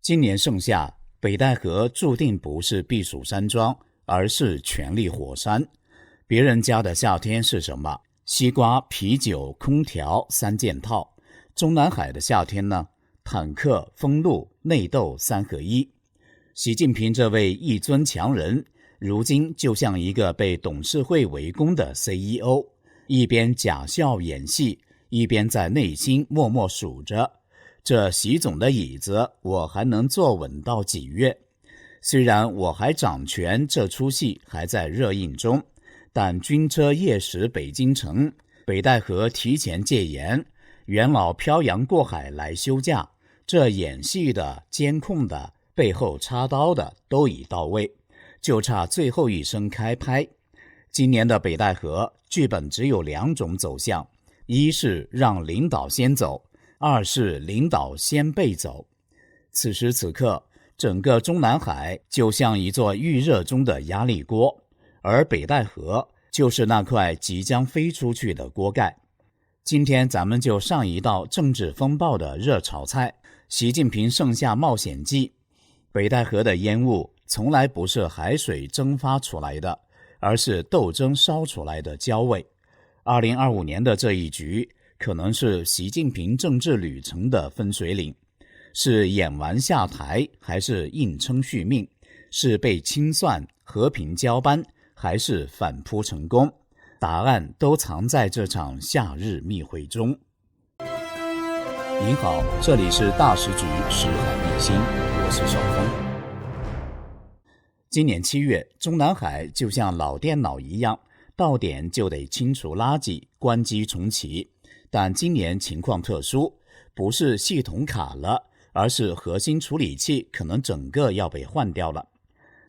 今年盛夏，北戴河注定不是避暑山庄，而是全力火山。别人家的夏天是什么？西瓜、啤酒、空调三件套。中南海的夏天呢？坦克、封路、内斗三合一。习近平这位一尊强人，如今就像一个被董事会围攻的 CEO， 一边假笑演戏，一边在内心默默数着，这习总的椅子我还能坐稳到几月？虽然我还掌权，这出戏还在热映中，但军车夜驶北京城，北戴河提前戒严，元老漂洋过海来休假，这演戏的、监控的、背后插刀的都已到位，就差最后一声开拍。今年的北戴河剧本只有两种走向，一是让领导先走，二是领导先被走。此时此刻，整个中南海就像一座预热中的压力锅，而北戴河就是那块即将飞出去的锅盖。今天咱们就上一道政治风暴的热炒菜，习近平盛夏冒险记。北戴河的烟雾从来不是海水蒸发出来的，而是斗争烧出来的焦味。2025年的这一局可能是习近平政治旅程的分水岭，是演完下台，还是硬撑续命？是被清算、和平交班，还是反扑成功？答案都藏在这场夏日密会中。您好，这里是大时局时海密心，我是邵峰。今年7月，中南海就像老电脑一样，到点就得清除垃圾，关机重启。但今年情况特殊，不是系统卡了，而是核心处理器可能整个要被换掉了。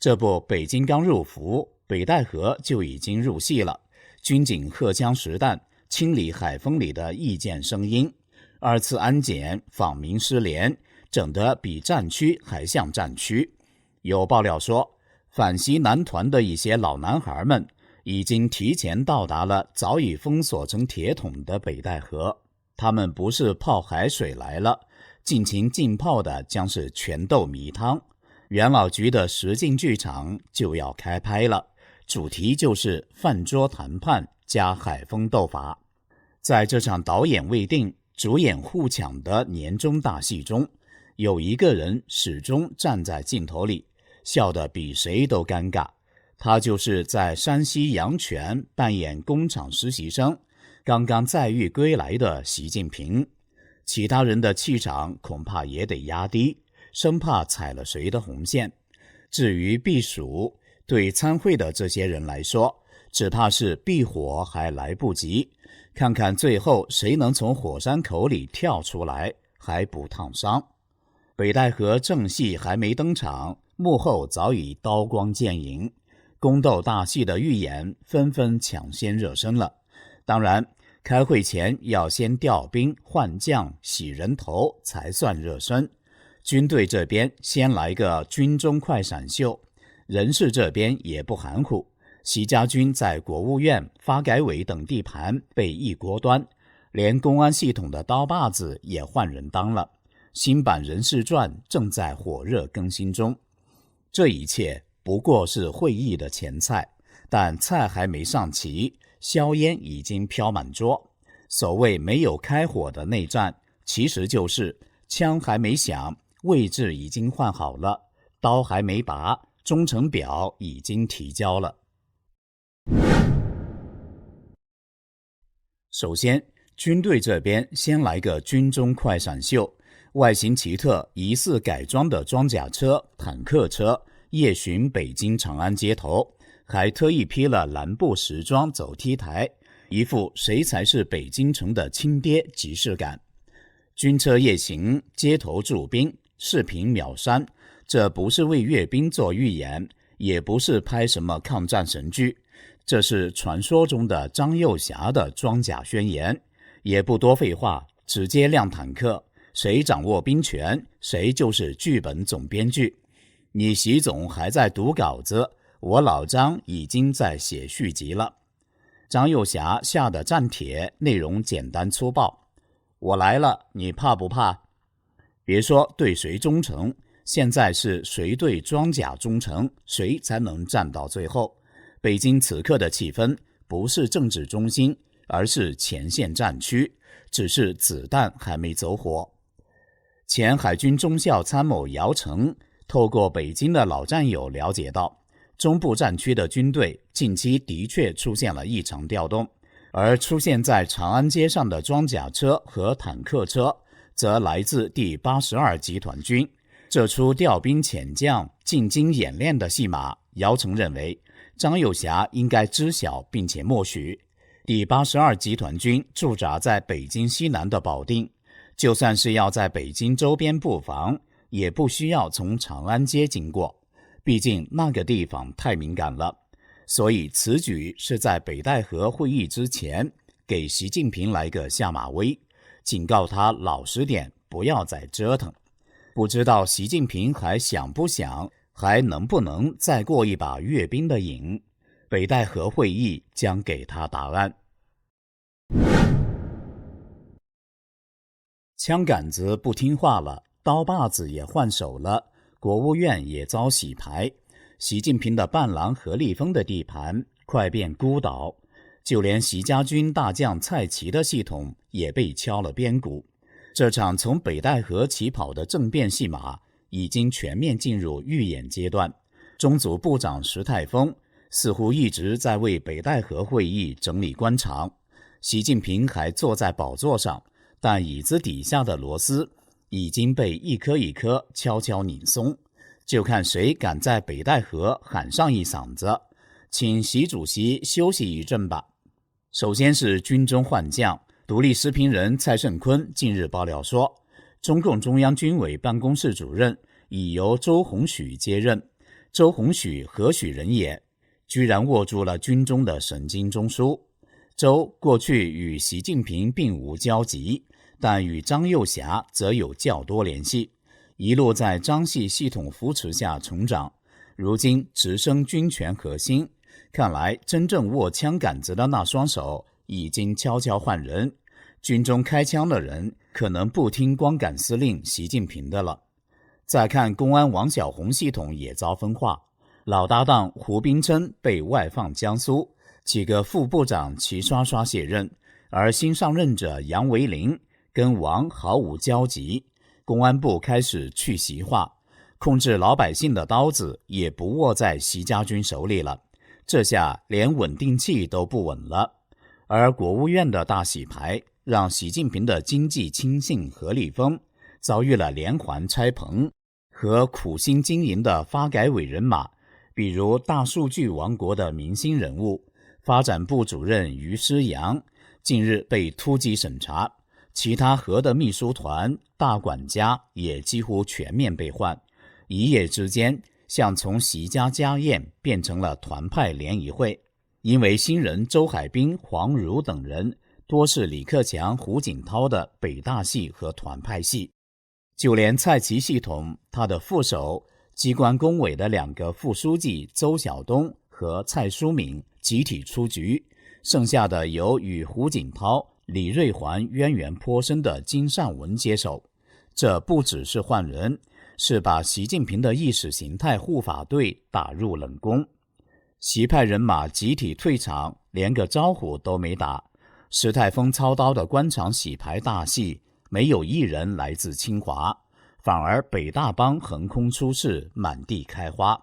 这不，北京刚入伏，北戴河就已经入戏了。军警荷枪实弹，清理海风里的意见声音。二次安检，访民失联，整得比战区还像战区。有爆料说，反习男团的一些老男孩们已经提前到达了早已封锁成铁桶的北戴河。他们不是泡海水来了，尽情浸泡的将是全豆米汤。元老局的实境剧场就要开拍了，主题就是饭桌谈判加海风斗法。在这场导演未定、主演互抢的年终大戏中，有一个人始终站在镜头里，笑得比谁都尴尬。他就是在山西阳泉扮演工厂实习生，刚刚在狱归来的习近平。其他人的气场恐怕也得压低，生怕踩了谁的红线。至于避暑，对参会的这些人来说，只怕是避火还来不及，看看最后谁能从火山口里跳出来，还不烫伤。北戴河正戏还没登场，幕后早已刀光剑影，宫斗大戏的预演纷纷抢先热身了。当然，开会前要先调兵换将洗人头才算热身。军队这边先来个军中快闪秀，人事这边也不含糊。习家军在国务院、发改委等地盘被一锅端，连公安系统的刀把子也换人当了。新版人事传正在火热更新中。这一切不过是会议的前菜，但菜还没上齐，硝烟已经飘满桌。所谓没有开火的内战，其实就是枪还没响，位置已经换好了，刀还没拔，中程表已经提交了。首先，军队这边先来个军中快闪秀，外形奇特、疑似改装的装甲车、坦克车夜巡北京长安街头，还特意披了蓝布时装走 T 台，一副谁才是北京城的亲爹即视感。军车夜行，街头驻兵，视频秒删，这不是为阅兵做预演，也不是拍什么抗战神剧，这是传说中的张幼霞的装甲宣言。也不多废话，直接亮坦克，谁掌握兵权，谁就是剧本总编剧。你习总还在读稿子，我老张已经在写续集了。张幼霞下的战帖内容简单粗暴，我来了，你怕不怕？别说对谁忠诚，现在是谁对装甲忠诚，谁才能站到最后。北京此刻的气氛不是政治中心，而是前线战区，只是子弹还没走火。前海军中校参谋姚成透过北京的老战友了解到，中部战区的军队近期的确出现了异常调动，而出现在长安街上的装甲车和坦克车则来自第82集团军。这出调兵遣将、进京演练的戏码，姚成认为张幼霞应该知晓并且默许。第82集团军驻扎在北京西南的保定，就算是要在北京周边布防，也不需要从长安街经过，毕竟那个地方太敏感了。所以此举是在北戴河会议之前给习近平来个下马威，警告他老实点，不要再折腾。不知道习近平还想不想，还能不能再过一把阅兵的瘾？北戴河会议将给他答案。枪杆子不听话了，刀把子也换手了，国务院也遭洗牌，习近平的伴郎何立峰的地盘快变孤岛，就连习家军大将蔡奇的系统也被敲了边鼓。这场从北戴河起跑的政变戏码已经全面进入预演阶段。中组部长石泰峰似乎一直在为北戴河会议整理官场，习近平还坐在宝座上，但椅子底下的螺丝已经被一颗一颗悄悄拧松，就看谁敢在北戴河喊上一嗓子，请习主席休息一阵吧。首先是军中换将，独立时评人蔡胜坤近日爆料说，中共中央军委办公室主任已由周鸿许接任。周鸿许何许人也？居然握住了军中的神经中枢。周过去与习近平并无交集，但与张幼霞则有较多联系，一路在张系系统扶持下成长，如今直升军权核心。看来真正握枪杆子的那双手已经悄悄换人，军中开枪的人可能不听光杆司令习近平的了。再看公安王小洪系统也遭分化，老搭档胡斌琛被外放江苏，几个副部长齐刷刷卸任，而新上任者杨维林跟王毫无交集。公安部开始去习化，控制老百姓的刀子也不握在习家军手里了，这下连稳定器都不稳了。而国务院的大洗牌让习近平的经济亲信何立峰遭遇了连环拆棚，和苦心经营的发改委人马，比如大数据王国的明星人物发展部主任于诗阳近日被突击审查，其他核的秘书团大管家也几乎全面被换，一夜之间像从习家家宴变成了团派联谊会。因为新人周海滨、黄儒等人多是李克强、胡锦涛的北大系和团派系，就连蔡奇系统他的副手机关工委的2个副书记邹晓东和蔡淑敏集体出局，剩下的由与胡锦涛、李瑞环渊源颇深的金善文接手。这不只是换人，是把习近平的意识形态护法队打入冷宫。习派人马集体退场，连个招呼都没打。石泰峰操刀的官场洗牌大戏，没有一人来自清华，反而北大帮横空出世，满地开花。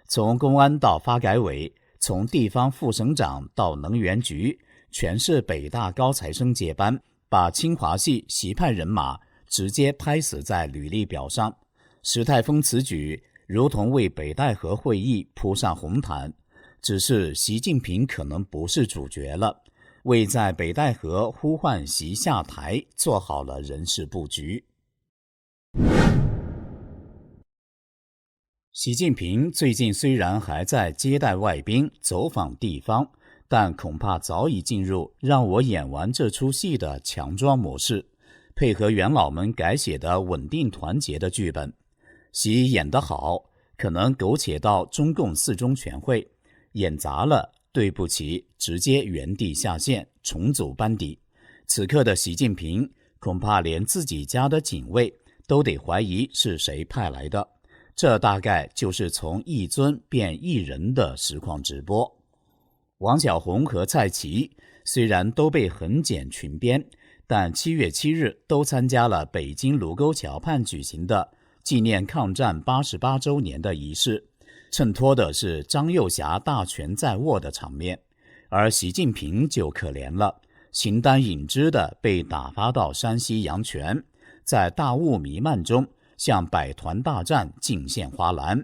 从公安到发改委，从地方副省长到能源局，全是北大高材生接班，把清华系习派人马直接拍死在履历表上。石泰峰此举如同为北戴河会议铺上红毯，只是习近平可能不是主角了，为在北戴河呼唤习下台做好了人事布局。习近平最近虽然还在接待外宾、走访地方，但恐怕早已进入让我演完这出戏的强装模式，配合元老们改写的稳定团结的剧本。习演得好，可能苟且到中共4中全会，演砸了，对不起，直接原地下线，重组班底。此刻的习近平恐怕连自己家的警卫都得怀疑是谁派来的，这大概就是从一尊变一人的实况直播。王小红和蔡奇虽然都被横检群编，但7月7日都参加了北京卢沟桥畔举行的纪念抗战88周年的仪式，衬托的是张幼霞大权在握的场面。而习近平就可怜了，形单影只的被打发到山西阳泉，在大雾弥漫中向百团大战尽献花篮。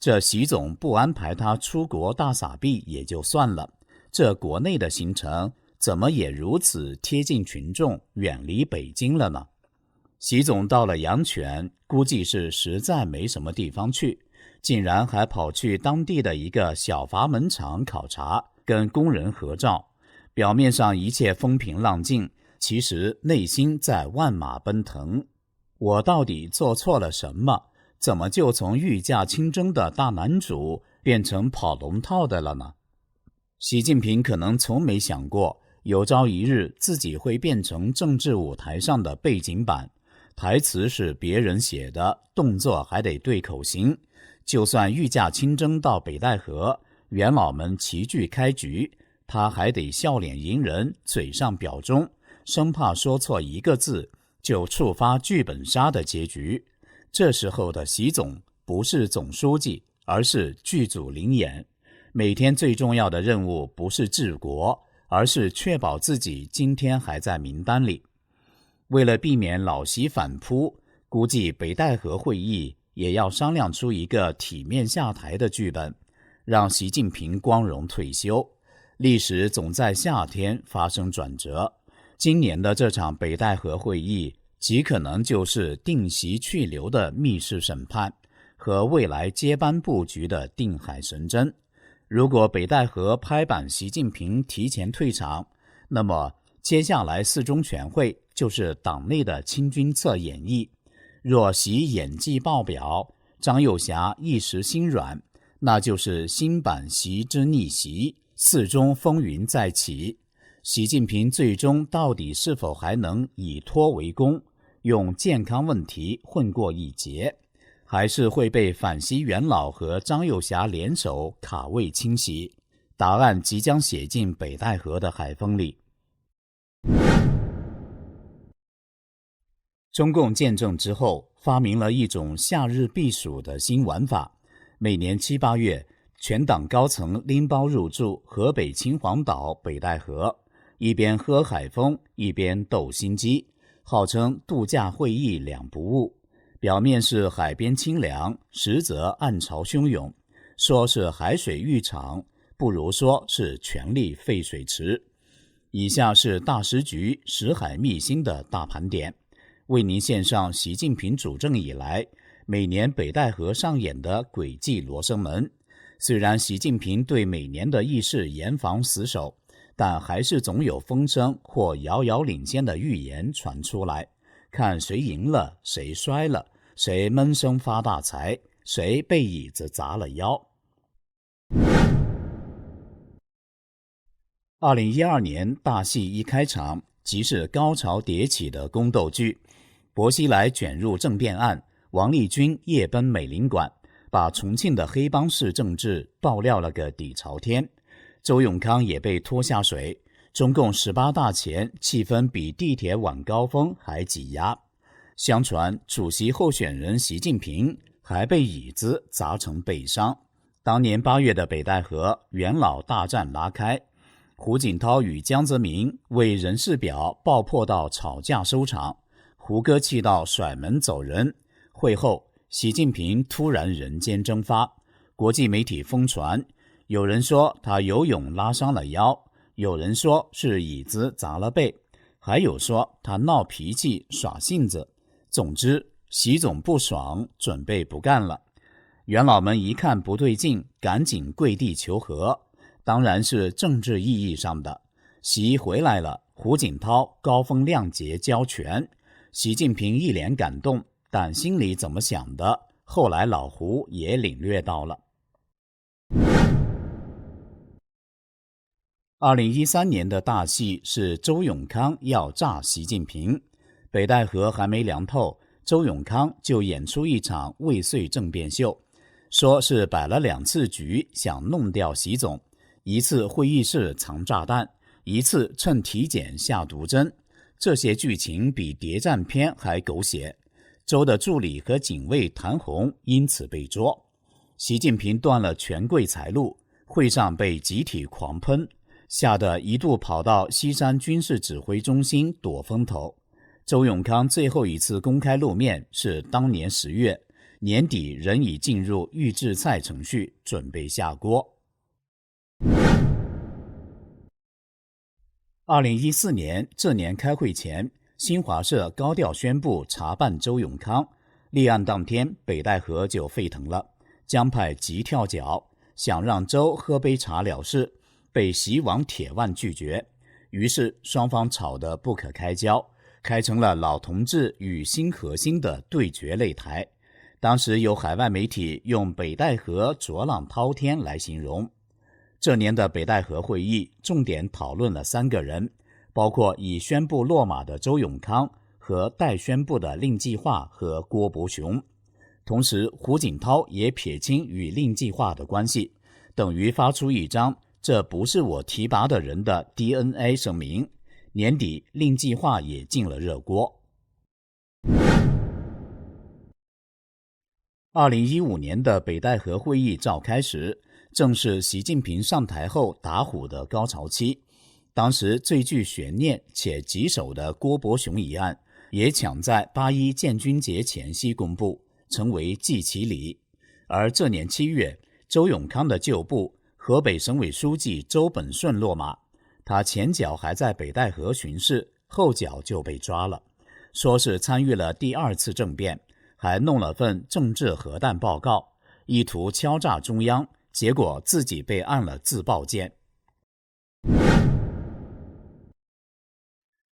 这习总不安排他出国大撒币也就算了，这国内的行程怎么也如此贴近群众，远离北京了呢？习总到了阳泉，估计是实在没什么地方去，竟然还跑去当地的一个小阀门厂考察，跟工人合照。表面上一切风平浪静，其实内心在万马奔腾。我到底做错了什么？怎么就从御驾亲征的大男主变成跑龙套的了呢？习近平可能从没想过，有朝一日自己会变成政治舞台上的背景板，台词是别人写的，动作还得对口型。就算御驾亲征到北戴河，元老们齐聚开局，他还得笑脸迎人，嘴上表忠，生怕说错一个字就触发剧本杀的结局。这时候的习总不是总书记，而是剧组领演。每天最重要的任务不是治国，而是确保自己今天还在名单里。为了避免老习反扑，估计北戴河会议也要商量出一个体面下台的剧本，让习近平光荣退休。历史总在夏天发生转折，今年的这场北戴河会议极可能就是定习去留的密室审判和未来接班布局的定海神针。如果北戴河拍板习近平提前退场，那么接下来4中全会就是党内的清君侧演绎。若习演技爆表，张幼霞一时心软，那就是新版习之逆袭，4中风云再起。习近平最终到底是否还能以托为功，用健康问题混过一劫，还是会被反习元老和张幼霞联手卡位清洗？答案即将写进北戴河的海风里。中共建政之后，发明了一种夏日避暑的新玩法。每年7、8月，全党高层拎包入住河北秦皇岛北戴河，一边喝海风，一边斗心机，号称度假会议两不误。表面是海边清凉，实则暗潮汹涌。说是海水浴场，不如说是权力废水池。以下是大时局识海秘辛的大盘点，为您献上习近平主政以来每年北戴河上演的诡计罗生门。虽然习近平对每年的议事严防死守，但还是总有风声或遥遥领先的预言传出来，看谁赢了，谁衰了，谁闷声发大财，谁被椅子砸了腰。2012年大戏一开场，即是高潮迭起的宫斗剧。薄熙来卷入政变案，王立军夜奔美领馆，把重庆的黑帮式政治爆料了个底朝天。周永康也被拖下水，中共18大前气氛比地铁晚高峰还挤压。相传主席候选人习近平还被椅子砸成背伤。当年8月的北戴河，元老大战拉开，胡锦涛与江泽民为人事表爆破到吵架收场，胡歌气到甩门走人。会后，习近平突然人间蒸发，国际媒体疯传，有人说他游泳拉伤了腰，有人说是椅子砸了背，还有说他闹脾气耍性子。总之，习总不爽，准备不干了。元老们一看不对劲，赶紧跪地求和，当然是政治意义上的。习回来了，胡锦涛高风亮节交权，习近平一脸感动，但心里怎么想的，后来老胡也领略到了。2013年的大戏是周永康要炸习近平，北戴河还没凉透，周永康就演出一场未遂政变秀，说是摆了2次局想弄掉习总，一次会议室藏炸弹，一次趁体检下毒针。这些剧情比谍战片还狗血。周的助理和警卫谭红因此被捉。习近平断了权贵财路，会上被集体狂喷，吓得一度跑到西山军事指挥中心躲风头。周永康最后一次公开露面是当年10月，年底仍已进入预制菜程序，准备下锅。2014年这年开会前，新华社高调宣布查办周永康，立案当天北戴河就沸腾了，江派急跳脚，想让周喝杯茶了事，被习王铁腕拒绝，于是双方吵得不可开交，开成了老同志与新核心的对决擂台。当时有海外媒体用北戴河浊浪滔天来形容。这年的北戴河会议重点讨论了3个人，包括已宣布落马的周永康和待宣布的令计划和郭伯雄。同时胡锦涛也撇清与令计划的关系，等于发出一张这不是我提拔的人的 DNA 声明。年底令计划也进了热锅。2015年的北戴河会议召开时，正是习近平上台后打虎的高潮期。当时最具悬念且棘手的郭伯雄一案，也抢在8·1建军节前夕公布，成为祭旗礼。而这年7月，周永康的旧部河北省委书记周本顺落马，他前脚还在北戴河巡视，后脚就被抓了，说是参与了第2次政变，还弄了份政治核弹报告，意图敲诈中央，结果自己被按了自爆键。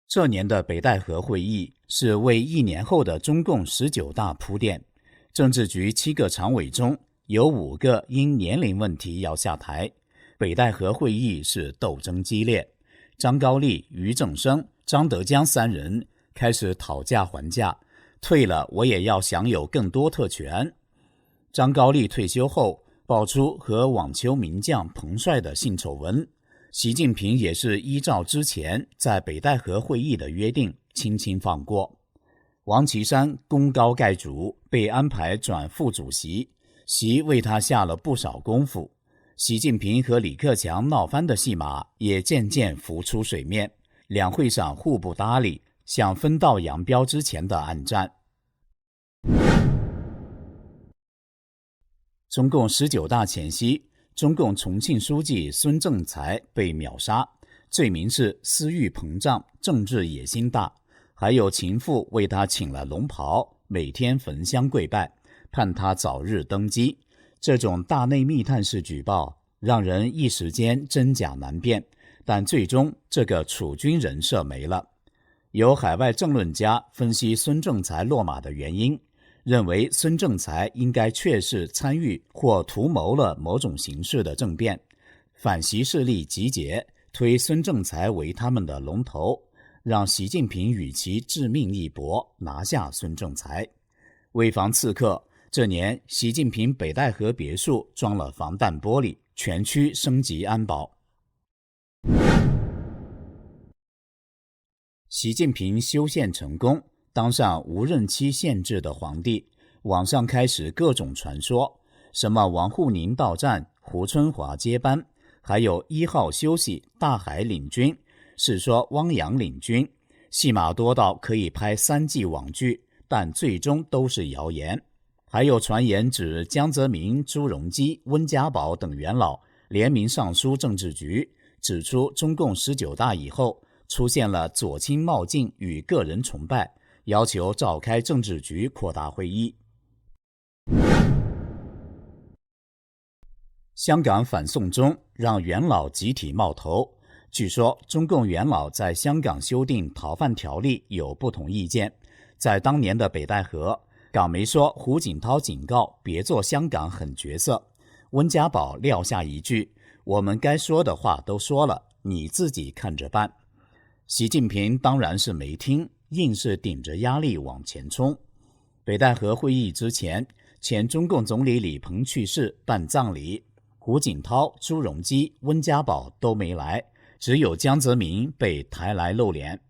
这年的北戴河会议是为1年后的中共19大铺垫，政治局7个常委中有5个因年龄问题要下台。北戴河会议是斗争激烈，张高丽、俞正声、张德江3人开始讨价还价，退了我也要享有更多特权。张高丽退休后爆出和网球名将彭帅的性丑闻，习近平也是依照之前在北戴河会议的约定轻轻放过。王岐山功高盖主，被安排转副主席，习为他下了不少功夫。习近平和李克强闹翻的戏码也渐渐浮出水面，两会上互不搭理，像分道扬镳之前的暗战。中共19大前夕，中共重庆书记孙政才被秒杀，罪名是私欲膨胀、政治野心大，还有情妇为他请了龙袍，每天焚香跪拜，盼他早日登基。这种大内密探式举报让人一时间真假难辨，但最终这个储君人设没了。有海外政论家分析孙政才落马的原因，认为孙政才应该确实参与或图谋了某种形式的政变，反习势力集结，推孙政才为他们的龙头，让习近平与其致命一搏，拿下孙政才。为防刺客，这年习近平北戴河别墅装了防弹玻璃，全区升级安保。习近平修宪成功，当上无任期限制的皇帝，网上开始各种传说，什么王沪宁到站，胡春华接班，还有1号休息，大海领军，是说汪洋领军，戏码多到可以拍3季网剧，但最终都是谣言。还有传言指江泽民、朱镕基、温家宝等元老联名上书政治局，指出中共19大以后出现了左倾冒进与个人崇拜，要求召开政治局扩大会议。香港反送中让元老集体冒头，据说中共元老在香港修订逃犯条例有不同意见。在当年的北戴河，港媒说胡锦涛警告别做香港狠角色，温家宝撂下一句我们该说的话都说了，你自己看着办。习近平当然是没听，硬是顶着压力往前冲。北戴河会议之前，前中共总理李鹏去世办葬礼，胡锦涛、朱镕基、温家宝都没来，只有江泽民被抬来露脸。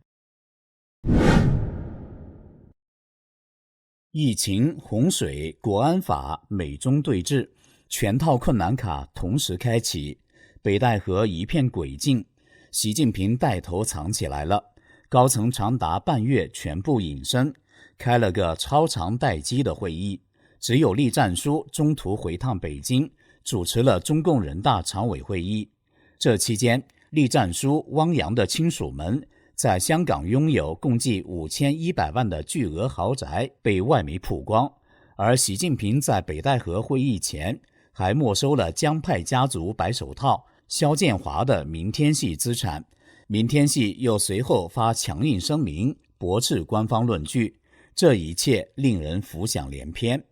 疫情、洪水、国安法、美中对峙，全套困难卡同时开启，北戴河一片鬼静，习近平带头藏起来了，高层长达半月全部隐身，开了个超长待机的会议，只有栗战书中途回趟北京，主持了中共人大常委会议。这期间，栗战书、汪洋的亲属们在香港拥有共计5100万的巨额豪宅被外媒曝光，而习近平在北戴河会议前还没收了江派家族白手套肖建华的明天系资产，明天系又随后发强硬声明驳斥官方论据，这一切令人浮想联翩。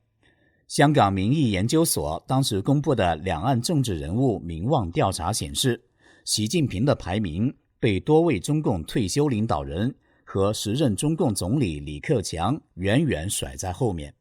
香港民意研究所当时公布的两岸政治人物民望调查显示，习近平的排名被多位中共退休领导人和时任中共总理李克强远远甩在后面。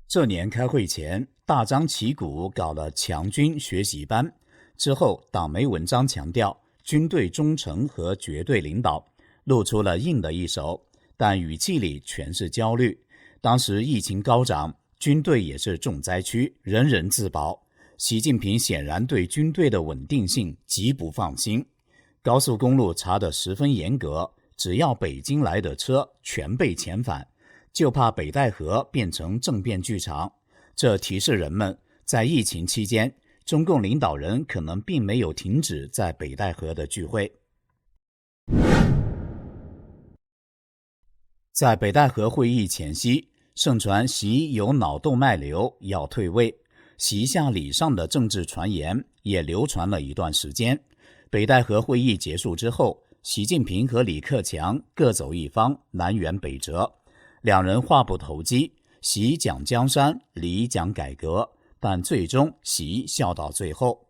这年开会前，大张旗鼓搞了强军学习班，之后党媒文章强调军队忠诚和绝对领导，露出了硬的一手，但语气里全是焦虑。当时疫情高涨，军队也是重灾区，人人自保。习近平显然对军队的稳定性极不放心，高速公路查得十分严格，只要北京来的车全被遣返，就怕北戴河变成政变剧场。这提示人们，在疫情期间，中共领导人可能并没有停止在北戴河的聚会。在北戴河会议前夕，盛传习有脑动脉瘤要退位，习下礼上的政治传言也流传了一段时间。北戴河会议结束之后，习近平和李克强各走一方，南辕北辙，两人话不投机，习讲江山，李讲改革，但最终习笑到最后。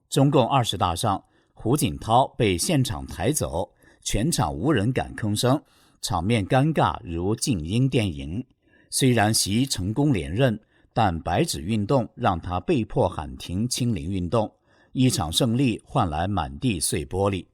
中共20大上，胡锦涛被现场抬走，全场无人敢吭声，场面尴尬如禁音电影。虽然习成功连任，但白纸运动让他被迫喊停清零运动，一场胜利换来满地碎玻璃。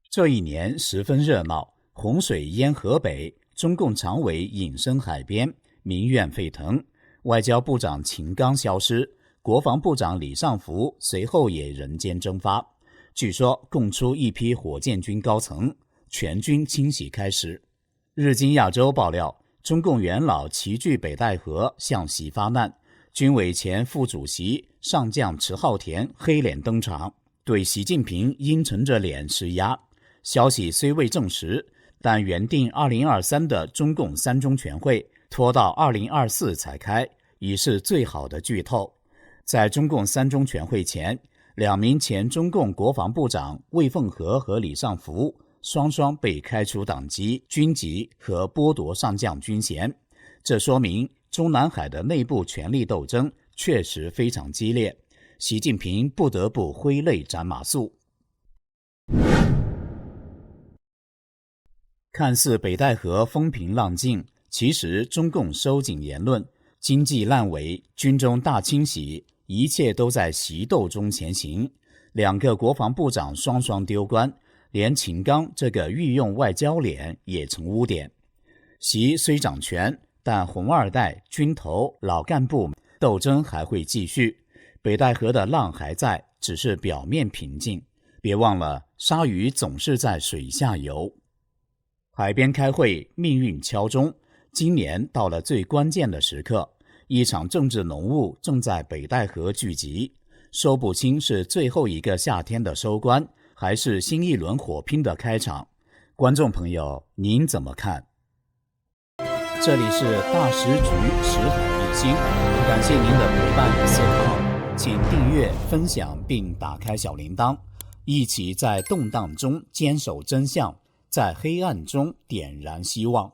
这一年十分热闹，洪水淹河北，中共常委隐身海边，民怨沸腾。外交部长秦刚消失，国防部长李尚福随后也人间蒸发。据说供出一批火箭军高层，全军清洗开始。日经亚洲爆料，中共元老齐聚北戴河向习发难，军委前副主席上将迟浩田黑脸登场，对习近平阴沉着脸施压。消息虽未证实，但原定2023的中共三中全会拖到2024才开，已是最好的剧透。在中共三中全会前，两名前中共国防部长魏凤和和李尚福双双被开除党籍、军籍和剥夺上将军衔，这说明中南海的内部权力斗争确实非常激烈，习近平不得不挥泪斩马谡。看似北戴河风平浪静，其实中共收紧言论，经济烂尾，军中大清洗，一切都在习斗中前行。两个国防部长双双丢官，连秦刚这个御用外交脸也成污点。习虽掌权，但红二代、军头、老干部斗争还会继续。北戴河的浪还在，只是表面平静。别忘了，鲨鱼总是在水下游。海边开会，命运敲钟。今年到了最关键的时刻，一场政治浓雾正在北戴河聚集，说不清是最后一个夏天的收官，还是新一轮火拼的开场。观众朋友，您怎么看？这里是大时局识海一心，感谢您的陪伴与思考，请订阅、分享并打开小铃铛，一起在动荡中坚守真相，在黑暗中点燃希望。